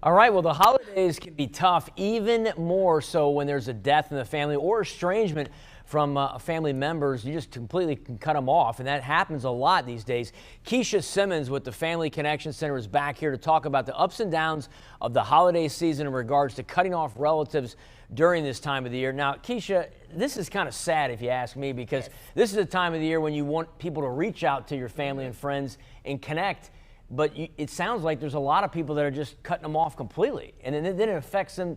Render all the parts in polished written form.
All right, well, the holidays can be tough, even more so when there's a death in the family or estrangement from family members. You just completely can cut them off, and that happens a lot these days. Keisha Simmons with the Family Connection Center is back here to talk about the ups and downs of the holiday season in regards to cutting off relatives during this time of the year. Now, Keisha, this is kind of sad if you ask me, because this is a time of the year when you want people to reach out to your family and friends and connect. But it sounds like there's a lot of people that are just cutting them off completely. And then it affects them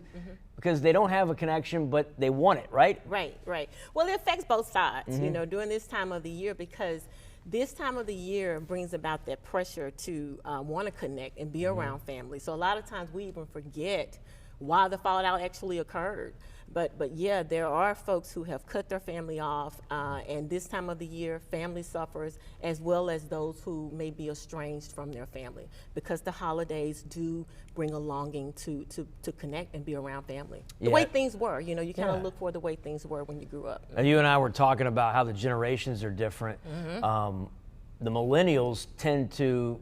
because they don't have a connection, but they want it, right? Right. Well, it affects both sides, you know, during this time of the year, because this time of the year brings about that pressure to want to connect and be around family. So a lot of times we even forget why the fallout actually occurred. But yeah, there are folks who have cut their family off, and this time of the year, family suffers, as well as those who may be estranged from their family, because the holidays do bring a longing to connect and be around family. The way things were, you know, you kind of look for the way things were when you grew up. And you and I were talking about how the generations are different. The millennials tend to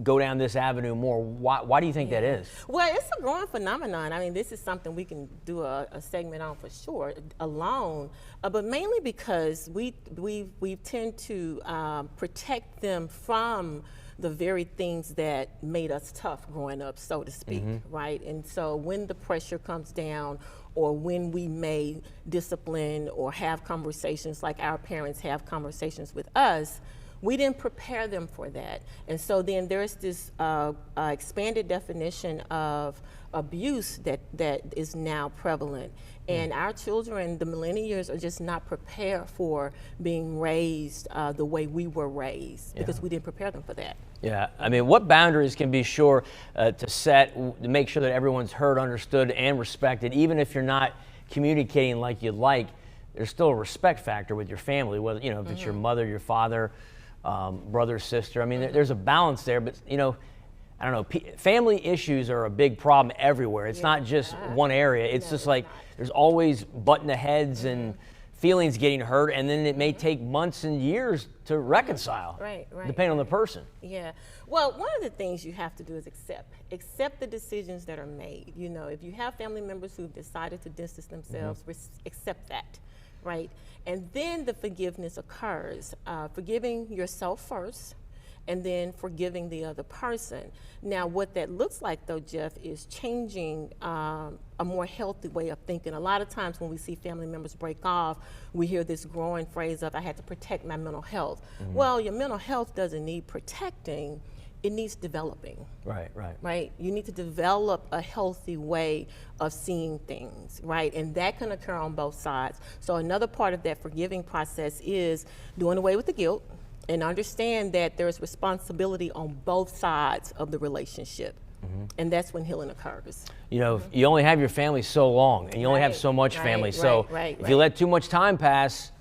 go down this avenue more. Why do you think that is? Well, it's a growing phenomenon. I mean, this is something we can do a segment on for sure alone, but mainly because we tend to protect them from the very things that made us tough growing up, so to speak, right? And so when the pressure comes down, or when we may discipline or have conversations like our parents have conversations with us, we didn't prepare them for that. And so then there's this expanded definition of abuse that is now prevalent. And our children, the millennials, are just not prepared for being raised the way we were raised, because we didn't prepare them for that. Yeah, I mean, what boundaries can be sure to set to make sure that everyone's heard, understood, and respected, even if you're not communicating like you'd like? There's still a respect factor with your family, whether, you know, if it's your mother, your father, brother, sister. I mean, there's a balance there, but, you know, I don't know, family issues are a big problem everywhere. It's not just one area. It's just like there's always butting heads and feelings getting hurt, and then it may take months and years to reconcile, depending on the person. Yeah. Well, one of the things you have to do is accept the decisions that are made. You know, if you have family members who've decided to distance themselves, accept that. Right? And then the forgiveness occurs, forgiving yourself first, and then forgiving the other person. Now, what that looks like, though, Jeff, is changing a more healthy way of thinking. A lot of times when we see family members break off, we hear this growing phrase of, I had to protect my mental health. Well, your mental health doesn't need protecting. It needs developing. Right? You need to develop a healthy way of seeing things, right? And that can occur on both sides. So another part of that forgiving process is doing away with the guilt and understand that there's responsibility on both sides of the relationship. And that's when healing occurs. You know, you only have your family so long, and you only have so much family. So if you let too much time pass,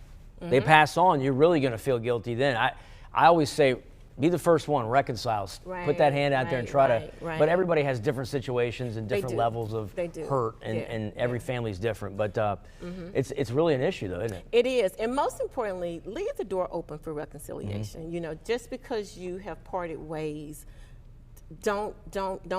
they pass on, you're really going to feel guilty then. I always say, be the first one, reconcile. Put that hand out there and try to, but everybody has different situations and different levels of hurt, and every family's different. But it's really an issue, though, isn't it? It is, and most importantly, leave the door open for reconciliation. You know, just because you have parted ways, don't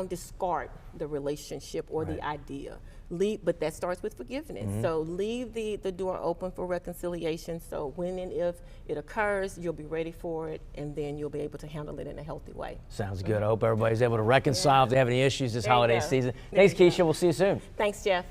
discard the relationship or the idea. But that starts with forgiveness. So leave the door open for reconciliation. So when and if it occurs, you'll be ready for it, and then you'll be able to handle it in a healthy way. Sounds good. I hope everybody's able to reconcile if they have any issues this holiday season. Thanks, Keisha. We'll see you soon. Thanks, Jeff.